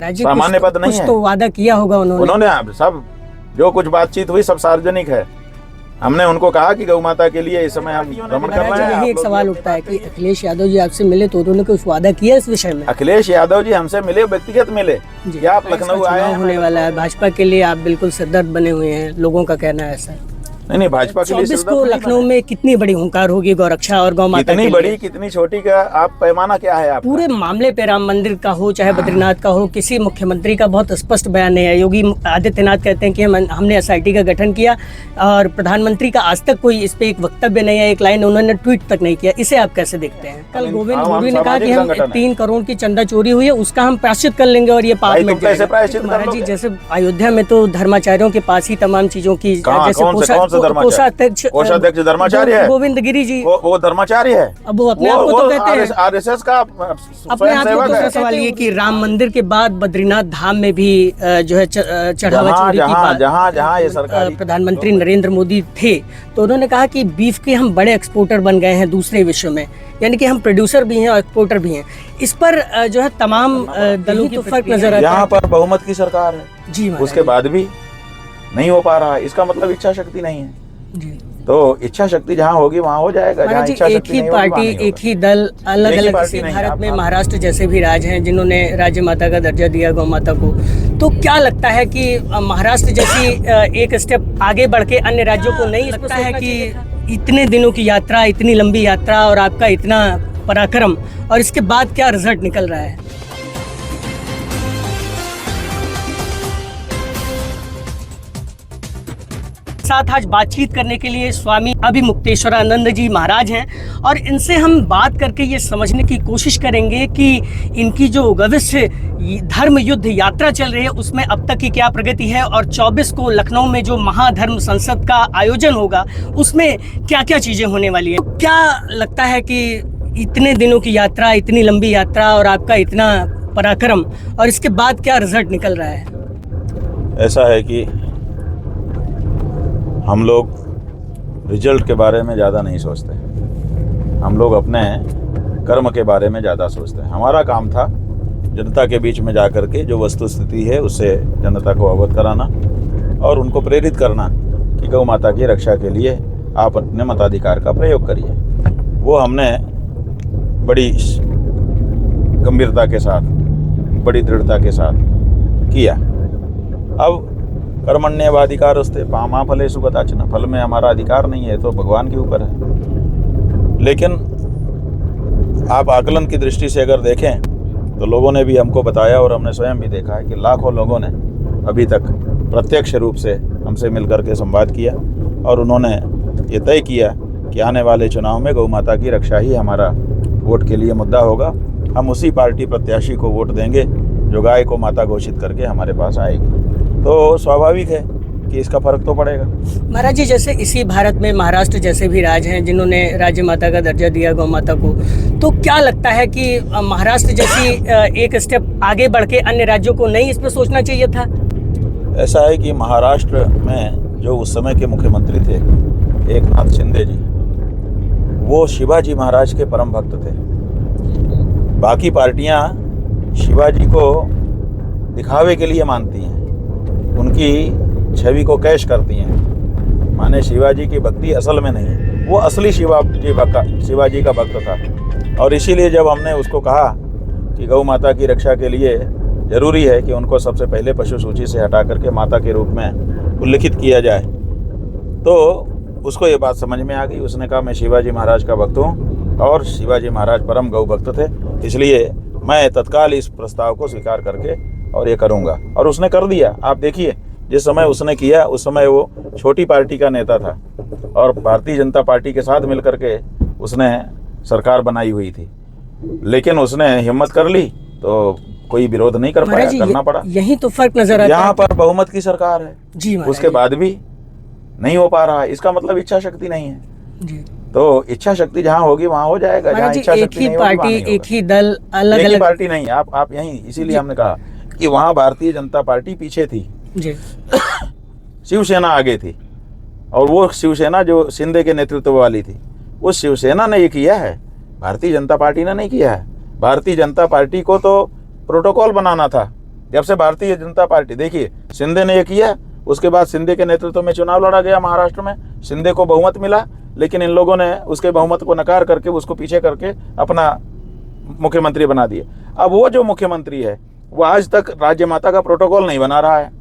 सामान्य पद नहीं है। तो वादा किया होगा उन्होंने सब जो कुछ बातचीत हुई सब सार्वजनिक है। हमने उनको कहा कि गौ माता के लिए इस समय हम भ्रमण कर रहे हैं। यही एक सवाल उठता है कि अखिलेश यादव जी आपसे मिले तो उन्होंने कुछ वादा किया इस विषय में? अखिलेश यादव जी हमसे मिले, व्यक्तिगत मिले। क्या आप लखनऊ आए हैं? होने वाला है, भाजपा के लिए आप बिल्कुल सिरदर्द बने हुए हैं, लोगों का कहना है ऐसा। नहीं, भाजपा के लिए 24 को लखनऊ में कितनी बड़ी हुंकार होगी गौरक्षा और गौ माता कितनी बड़ी कितनी छोटी का आप पैमाना क्या है? आप पूरे मामले पे राम मंदिर का हो चाहे बद्रीनाथ का हो, किसी मुख्यमंत्री का बहुत स्पष्ट बयान नहीं है। योगी आदित्यनाथ कहते हैं कि हमने एसआईटी का गठन किया और प्रधानमंत्री का आज तक कोई इस पे एक वक्तव्य नहीं है, एक लाइन उन्होंने ट्वीट तक नहीं किया। इसे आप कैसे देखते हैं? कल गोविंद गुरु ने कहा कि हम 3 करोड़ की चंदा चोरी हुई है उसका हम प्रायश्चित कर लेंगे और ये पाप मिट जाएगा। महाराज जी, जैसे अयोध्या में तो धर्माचार्यों के पास ही तमाम चीजों की, जैसे कोषाध्यक्ष धर्माचार्य है गोविंद गिरी जी, वो धर्माचार्य है। अब वो अपने आप को तो कहते हैं आरएसएस का अपने आप को। तो सवाल ये कि राम मंदिर के बाद बद्रीनाथ धाम में भी जो है चढ़ावा चोरी की बात, जहाँ ये सरकार प्रधानमंत्री नरेंद्र मोदी थे तो उन्होंने कहा कि बीफ के हम बड़े एक्सपोर्टर बन गए हैं दूसरे विश्व में, यानी कि हम प्रोड्यूसर भी हैं और एक्सपोर्टर भी हैं। इस पर जो है तमाम दलों की फर्क नजर आता है। यहाँ पर बहुमत की सरकार है जी, उसके बाद भी नहीं हो पा रहा है, इसका मतलब इच्छा शक्ति नहीं है जी। तो इच्छा शक्ति जहाँ होगी वहाँ हो जाएगा। जहाँ इच्छा एक शक्ति ही नहीं पार्टी होगी, एक ही दल अलग अलग भारत में महाराष्ट्र जैसे भी राज्य हैं जिन्होंने राज्य माता का दर्जा दिया गौ माता को, तो क्या लगता है कि महाराष्ट्र जैसी एक स्टेप आगे बढ़ के अन्य राज्यों को नहीं लगता है कि इतने दिनों की यात्रा, इतनी लंबी यात्रा और आपका इतना पराक्रम और इसके बाद क्या रिजल्ट निकल रहा है? साथ आज बातचीत करने के लिए स्वामी अभिमुक्तेश्वरानंद जी महाराज हैं और इनसे हम बात करके ये समझने की कोशिश करेंगे कि इनकी जो भविष्य धर्म युद्ध यात्रा चल रही है उसमें अब तक की क्या प्रगति है और 24 को लखनऊ में जो महाधर्म संसद का आयोजन होगा उसमें क्या क्या चीजें होने वाली है। क्या लगता है कि इतने दिनों की यात्रा, इतनी लंबी यात्रा और आपका इतना पराक्रम और इसके बाद क्या रिजल्ट निकल रहा है? ऐसा है कि हम लोग रिजल्ट के बारे में ज़्यादा नहीं सोचते, हम लोग अपने कर्म के बारे में ज़्यादा सोचते हैं। हमारा काम था जनता के बीच में जाकर के जो वस्तु स्थिति है उससे जनता को अवगत कराना और उनको प्रेरित करना कि गौ माता की रक्षा के लिए आप अपने मताधिकार का प्रयोग करिए। वो हमने बड़ी गंभीरता के साथ, बड़ी दृढ़ता के साथ किया। अब कर्मण्येवाधिकारस्ते मा फलेषु कदाचन, फल में हमारा अधिकार नहीं है तो भगवान के ऊपर है। लेकिन आप आकलन की दृष्टि से अगर देखें तो लोगों ने भी हमको बताया और हमने स्वयं भी देखा है कि लाखों लोगों ने अभी तक प्रत्यक्ष रूप से हमसे मिलकर के संवाद किया और उन्होंने ये तय किया कि आने वाले चुनाव में गौ माता की रक्षा ही हमारा वोट के लिए मुद्दा होगा। हम उसी पार्टी प्रत्याशी को वोट देंगे जो गाय को माता घोषित करके हमारे पास आएगी। तो स्वाभाविक है कि इसका फर्क तो पड़ेगा। महाराज जी, जैसे इसी भारत में महाराष्ट्र जैसे भी राज्य हैं जिन्होंने राज्य माता का दर्जा दिया गौ माता को, तो क्या लगता है कि महाराष्ट्र जैसी एक स्टेप आगे बढ़ के अन्य राज्यों को नहीं इस पर सोचना चाहिए था? ऐसा है कि महाराष्ट्र में जो उस समय के मुख्यमंत्री थे एकनाथ शिंदे जी, वो शिवाजी महाराज के परम भक्त थे। बाकी पार्टियां शिवाजी को दिखावे के लिए मानती हैं, उनकी छवि को कैश करती हैं, माने शिवाजी की भक्ति असल में नहीं, वो असली शिवाजी का भक्त था। और इसीलिए जब हमने उसको कहा कि गौ माता की रक्षा के लिए ज़रूरी है कि उनको सबसे पहले पशु सूची से हटा करके माता के रूप में उल्लिखित किया जाए, तो उसको ये बात समझ में आ गई। उसने कहा मैं शिवाजी महाराज का भक्त हूँ और शिवाजी महाराज परम गौ भक्त थे, इसलिए मैं तत्काल इस प्रस्ताव को स्वीकार करके और ये करूँगा। और उसने कर दिया। आप देखिए जिस समय उसने किया उस समय वो छोटी पार्टी का नेता था और भारतीय जनता पार्टी के साथ मिलकर के उसने सरकार बनाई हुई थी, लेकिन उसने हिम्मत कर ली तो कोई विरोध नहीं कर पाया, करना पड़ा। यही तो फर्क नजर आता है। यहाँ पर बहुमत की सरकार है जी, उसके बाद भी नहीं हो पा रहा है, इसका मतलब इच्छा शक्ति नहीं है जी। तो इच्छा शक्ति जहाँ होगी वहाँ हो जाएगा। जहाँ इच्छा शक्ति नहीं होगी, पार्टी एक ही दल अलग अलग पार्टी नहीं। आप यहीं, इसीलिए हमने कहा कि वहाँ भारतीय जनता पार्टी पीछे थी जी, शिवसेना आगे थी और वो शिवसेना जो शिंदे के नेतृत्व वाली थी, वो शिवसेना ने ये किया है, भारतीय जनता पार्टी ने नहीं किया है। भारतीय जनता पार्टी को तो प्रोटोकॉल बनाना था जब से भारतीय जनता पार्टी, देखिए शिंदे ने ये किया, उसके बाद शिंदे के नेतृत्व में चुनाव लड़ा गया महाराष्ट्र में, शिंदे को बहुमत मिला, लेकिन इन लोगों ने उसके बहुमत को नकार करके उसको पीछे करके अपना मुख्यमंत्री बना दिए। अब वो जो मुख्यमंत्री है वो आज तक राज्य माता का प्रोटोकॉल नहीं बना रहा है।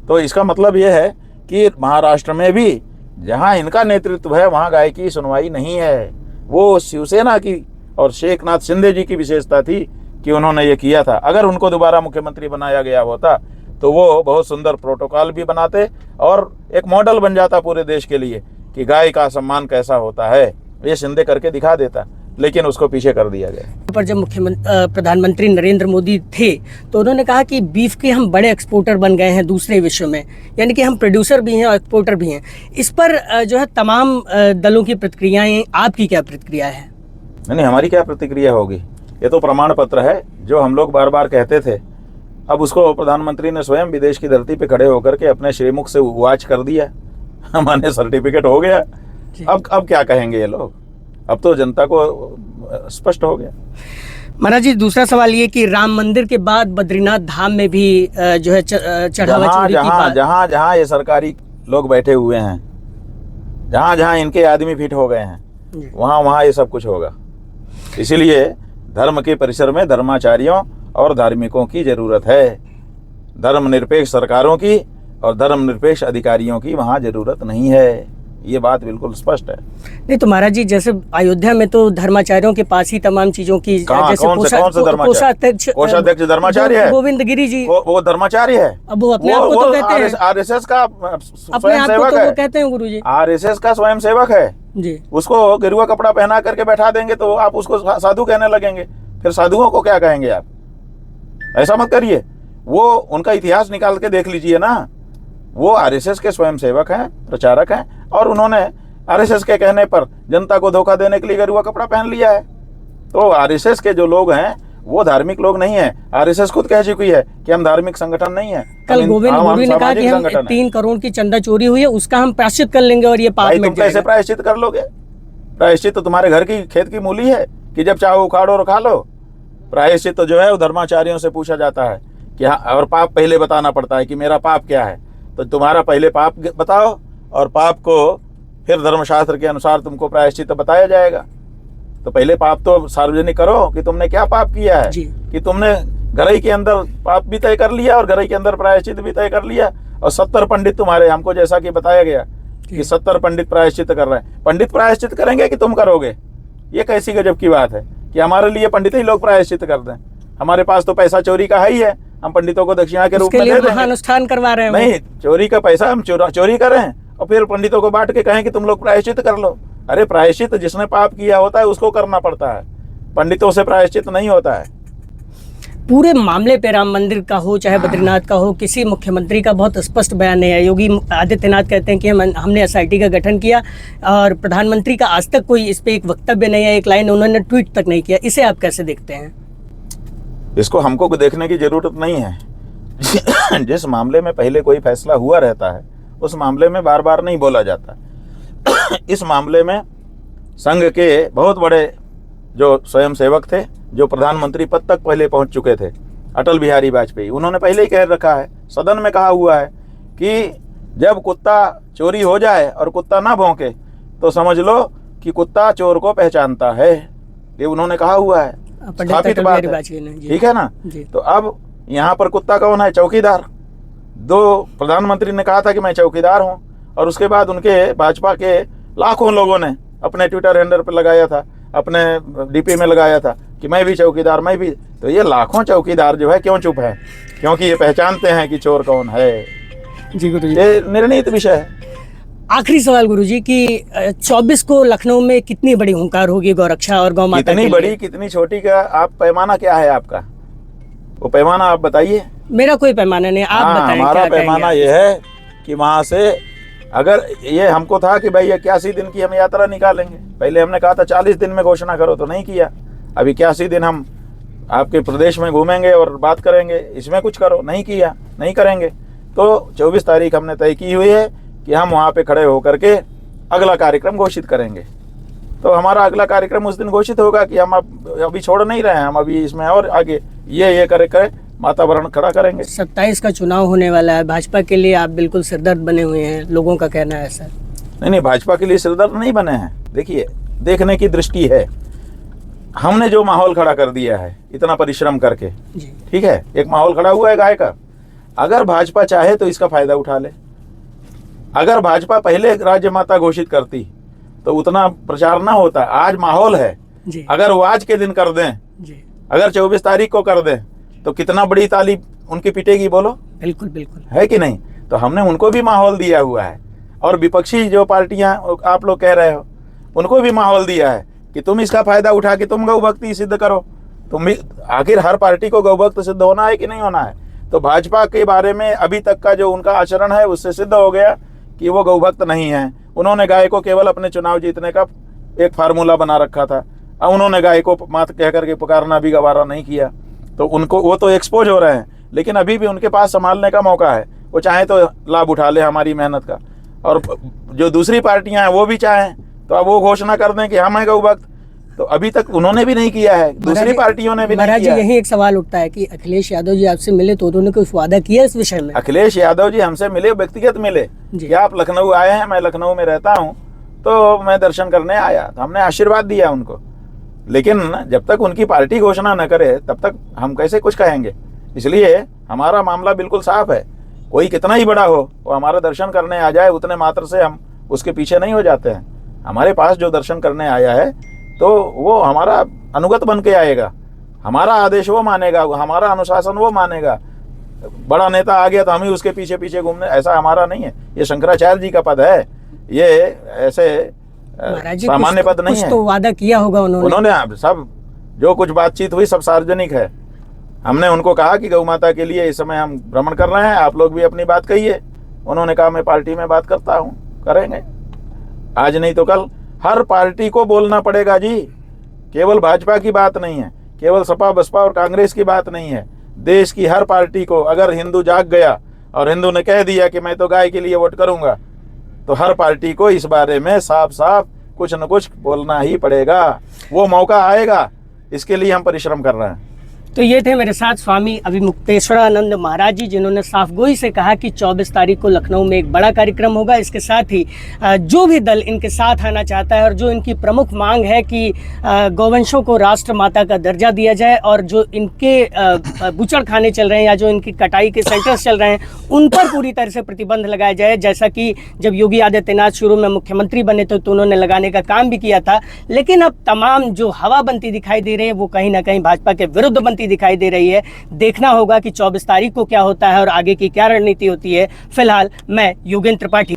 तो इसका मतलब ये है कि महाराष्ट्र में भी जहां इनका नेतृत्व है वहां गाय की सुनवाई नहीं है। वो शिवसेना की और शेखनाथ शिंदे जी की विशेषता थी कि उन्होंने ये किया था। अगर उनको दोबारा मुख्यमंत्री बनाया गया होता तो वो बहुत सुंदर प्रोटोकॉल भी बनाते और एक मॉडल बन जाता पूरे देश के लिए कि गाय का सम्मान कैसा होता है। ये शिंदे करके दिखा देता, लेकिन उसको पीछे कर दिया गया। पर जब प्रधानमंत्री नरेंद्र मोदी थे तो उन्होंने कहा कि बीफ के हम बड़े एक्सपोर्टर बन गए हैं दूसरे विश्व में, यानी कि हम प्रोड्यूसर भी हैं और एक्सपोर्टर भी हैं। इस पर जो है तमाम दलों की प्रतिक्रियाएं, आपकी क्या प्रतिक्रिया है? नहीं, हमारी क्या प्रतिक्रिया होगी? ये तो प्रमाण पत्र है जो हम लोग बार बार कहते थे। अब उसको प्रधानमंत्री ने स्वयं विदेश की धरती पे खड़े होकर के अपने श्रीमुख से वाच कर दिया, हमारे सर्टिफिकेट हो गया। अब क्या कहेंगे ये लोग? अब तो जनता को स्पष्ट हो गया। महाराज जी, दूसरा सवाल ये कि राम मंदिर के बाद बद्रीनाथ धाम में भी जो है चढ़ावा चोरी की बात, जहाँ ये सरकारी लोग बैठे हुए हैं, जहाँ इनके आदमी फिट हो गए हैं, वहाँ ये सब कुछ होगा। इसीलिए धर्म के परिसर में धर्माचार्यों और धार्मिकों की जरूरत है। धर्मनिरपेक्ष सरकारों की और धर्मनिरपेक्ष अधिकारियों की वहाँ जरूरत नहीं है। ये बात बिल्कुल स्पष्ट है। नहीं तो महाराज जी, जैसे अयोध्या में तो धर्माचार्यों के पास ही तमाम चीजों की, जैसे कोषाध्यक्ष धर्माचार्य है, गोविंद गिरी जी, वो धर्माचार्य है। अब वो अपने आप को तो कहते हैं आरएसएस का अपने आप को तो वो कहते हैं गुरु जी, आरएसएस का स्वयं सेवक है जी। उसको गिरुआ कपड़ा पहना करके बैठा देंगे तो आप उसको साधु कहने लगेंगे, फिर साधुओं को क्या कहेंगे आप? ऐसा मत करिए। वो उनका इतिहास निकाल के देख लीजिए ना। वो आरएसएस के स्वयं सेवक हैं, प्रचारक हैं, और उन्होंने आरएसएस के कहने पर जनता को धोखा देने के लिए गेरुआ कपड़ा पहन लिया है। तो आरएसएस के जो लोग हैं वो धार्मिक लोग नहीं है। आरएसएस खुद कह चुकी है कि हम धार्मिक संगठन नहीं है। कल गोविंद गुरु ने कहा कि हम 3 करोड़ की चंदा चोरी हुई है, उसका हम प्रायश्चित कर लेंगे और ये पाप मिट जाएगा। तुम कैसे प्रायश्चित कर लोगे? प्रायश्चित तो तुम्हारे घर की खेत की मूली है कि जब चाहो उखाड़ो और खा लो। प्रायश्चित तो जो है वो धर्माचार्यों से पूछा जाता है कि हाँ, और पाप पहले बताना पड़ता है कि मेरा पाप क्या है। तो तुम्हारा पहले पाप बताओ और पाप को फिर धर्मशास्त्र के अनुसार तुमको प्रायश्चित बताया जाएगा। तो पहले पाप तो सार्वजनिक करो कि तुमने क्या पाप किया है, कि तुमने घरई के अंदर पाप भी तय कर लिया और घरई के अंदर प्रायश्चित भी तय कर लिया। और 70 पंडित तुम्हारे, हमको जैसा कि बताया गया कि 70 पंडित प्रायश्चित कर रहे हैं। पंडित प्रायश्चित करेंगे कि तुम करोगे? ये कैसी गजब की बात है कि हमारे लिए पंडित ही लोग प्रायश्चित कर दें। हमारे पास तो पैसा चोरी का है ही है, हम पंडितों को दक्षिणा के रूप में दे देंगे। अनुष्ठान करवा रहे हैं। नहीं, चोरी का पैसा हम चोरी कर रहे हैं और फिर पंडितों को बांट के कहें कि तुम लोग प्रायश्चित कर लो। अरे प्रायश्चित जिसने पाप किया होता है उसको करना पड़ता है, पंडितों से प्रायश्चित नहीं होता है। पूरे मामले पे राम मंदिर का हो चाहे बद्रीनाथ का हो, किसी मुख्यमंत्री का बहुत स्पष्ट बयान है। योगी आदित्यनाथ कहते हैं कि हमने एसआईटी का गठन किया और प्रधानमंत्री का आज तक कोई इस पे एक वक्तव्य नहीं है, एक लाइन उन्होंने ट्वीट तक नहीं किया। इसे आप कैसे देखते हैं? इसको हमको देखने की जरूरत नहीं है। जिस मामले में पहले कोई फैसला हुआ रहता है उस मामले में बार बार नहीं बोला जाता। इस मामले में संघ के बहुत बड़े जो स्वयं सेवक थे, जो प्रधानमंत्री पद तक पहले पहुंच चुके थे, अटल बिहारी वाजपेयी, उन्होंने पहले ही कह रखा है, सदन में कहा हुआ है कि जब कुत्ता चोरी हो जाए और कुत्ता ना भौंके तो समझ लो कि कुत्ता चोर को पहचानता है। ये उन्होंने कहा हुआ है, स्थापित बात है, ठीक है ना। तो अब यहाँ पर कुत्ता कौन है? चौकीदार। 2 प्रधानमंत्री ने कहा था कि मैं चौकीदार हूँ, और उसके बाद उनके भाजपा के लाखों लोगों ने अपने ट्विटर हैंडल पर लगाया था, अपने डीपी में लगाया था कि मैं भी चौकीदार, मैं भी। तो ये लाखों चौकीदार जो है क्यों चुप है? क्योंकि ये पहचानते हैं कि चोर कौन है। जी गुरुजी, ये निर्णीत विषय है। आखिरी सवाल गुरुजी कि 24 को लखनऊ में कितनी बड़ी हुंकार होगी गौरक्षा और गौ माता? कितनी बड़ी कितनी छोटी का आप पैमाना क्या है आपका? वो पैमाना आप बताइए। मेरा कोई पैमाना नहीं, आप बताएं। हमारा पैमाना ये है कि वहाँ से अगर ये हमको था कि भाई 81 दिन की हम यात्रा निकालेंगे। पहले हमने कहा था 40 दिन में घोषणा करो, तो नहीं किया। अब 81 दिन हम आपके प्रदेश में घूमेंगे और बात करेंगे, इसमें कुछ करो, नहीं किया, नहीं करेंगे। तो 24 तारीख हमने तय की हुई है कि हम वहाँ पे खड़े होकर के अगला कार्यक्रम घोषित करेंगे। तो हमारा अगला कार्यक्रम उस दिन घोषित होगा कि हम अब अभी छोड़ नहीं रहे हैं, हम अभी इसमें और आगे ये करे वातावरण खड़ा करेंगे। 27 का चुनाव होने वाला है, भाजपा के लिए आप बिल्कुल सिरदर्द बने हुए हैं, लोगों का कहना है सर। नहीं, भाजपा के लिए सिरदर्द नहीं बने हैं। देखिए, देखने की दृष्टि है। हमने जो माहौल खड़ा कर दिया है इतना परिश्रम करके, जी ठीक है, एक माहौल खड़ा हुआ है गाय का। अगर भाजपा चाहे तो इसका फायदा उठा ले। अगर भाजपा पहले राज्य माता घोषित करती तो उतना प्रचार ना होता। आज माहौल है, जी अगर वो आज के दिन कर दें, जी अगर 24 तारीख को कर दें तो कितना बड़ी ताली उनकी पिटेगी, बोलो। बिल्कुल बिल्कुल। है कि नहीं? तो हमने उनको भी माहौल दिया हुआ है, और विपक्षी जो पार्टियां आप लोग कह रहे हो उनको भी माहौल दिया है कि तुम इसका फायदा उठा के तुम गौ भक्ति सिद्ध करो। तुम भी, आखिर हर पार्टी को गौ भक्त सिद्ध होना है कि नहीं होना है? तो भाजपा के बारे में अभी तक का जो उनका आचरण है उससे सिद्ध हो गया कि वो गौ भक्त नहीं है। उन्होंने गाय को केवल अपने चुनाव जीतने का एक फार्मूला बना रखा था। अब उन्होंने गाय को मात कह करके पुकारना भी गवारा नहीं किया, तो उनको, वो तो एक्सपोज हो रहे हैं, लेकिन अभी भी उनके पास संभालने का मौका है। वो चाहे तो लाभ उठा ले हमारी मेहनत का, और जो दूसरी पार्टियां हैं वो भी चाहें तो अब वो घोषणा कर दें कि हम हैं गौ भक्त। तो अभी तक उन्होंने भी नहीं किया है, दूसरी पार्टियों ने भी नहीं महाराज जी, किया है। यही एक सवाल उठता है कि अखिलेश यादव जी आपसे मिले तो उन्होंने कुछ वादा किया इस विषय में? अखिलेश यादव जी हमसे मिले, व्यक्तिगत मिले जी। कि आप लखनऊ आए हैं, मैं लखनऊ में रहता हूं तो मैं दर्शन करने आया, तो हमने आशीर्वाद दिया उनको। लेकिन जब तक उनकी पार्टी घोषणा न करे तब तक हम कैसे कुछ कहेंगे। इसलिए हमारा मामला बिल्कुल साफ है। कोई कितना ही बड़ा हो, वो हमारा दर्शन करने आ जाए, उतने मात्र से हम उसके पीछे नहीं हो जाते हैं। हमारे पास जो दर्शन करने आया है तो वो हमारा अनुगत बन के आएगा, हमारा आदेश वो मानेगा, हमारा अनुशासन वो मानेगा। बड़ा नेता आ गया तो हम ही उसके पीछे पीछे घूमने, ऐसा हमारा नहीं है। ये शंकराचार्य जी का पद है, ये ऐसे महाराज जी, सामान्य पद नहीं कुछ है। तो वादा किया होगा उन्होंने सब जो कुछ बातचीत हुई सब सार्वजनिक है। हमने उनको कहा कि गौ माता के लिए इस समय हम भ्रमण कर रहे हैं, आप लोग भी अपनी बात कहिए। उन्होंने कहा मैं पार्टी में बात करता हूँ, करेंगे। आज नहीं तो कल हर पार्टी को बोलना पड़ेगा जी। केवल भाजपा की बात नहीं है, केवल सपा बसपा और कांग्रेस की बात नहीं है। देश की हर पार्टी को, अगर हिंदू जाग गया और हिंदू ने कह दिया कि मैं तो गाय के लिए वोट करूंगा, तो हर पार्टी को इस बारे में साफ साफ कुछ न कुछ बोलना ही पड़ेगा। वो मौका आएगा, इसके लिए हम परिश्रम कर रहे हैं। तो ये थे मेरे साथ स्वामी अभिमुक्तेश्वरानंद महाराज जी, जिन्होंने साफ गोई से कहा कि 24 तारीख को लखनऊ में एक बड़ा कार्यक्रम होगा। इसके साथ ही जो भी दल इनके साथ आना चाहता है और जो इनकी प्रमुख मांग है कि गौवंशों को राष्ट्र माता का दर्जा दिया जाए, और जो इनके बुचड़ खाने चल रहे हैं या जो इनकी कटाई के सेंटर्स चल रहे हैं उन पर पूरी तरह से प्रतिबंध लगाया जाए। जैसा कि जब योगी आदित्यनाथ शुरू में मुख्यमंत्री बने तो उन्होंने लगाने का काम भी किया था, लेकिन अब तमाम जो हवा बनती दिखाई दे रही है वो कहीं ना कहीं भाजपा के विरुद्ध बनती दिखाई दे रही है। देखना होगा कि 24 तारीख को क्या होता है और आगे की क्या रणनीति होती है। फिलहाल मैं योगेंद्र त्रिपाठी।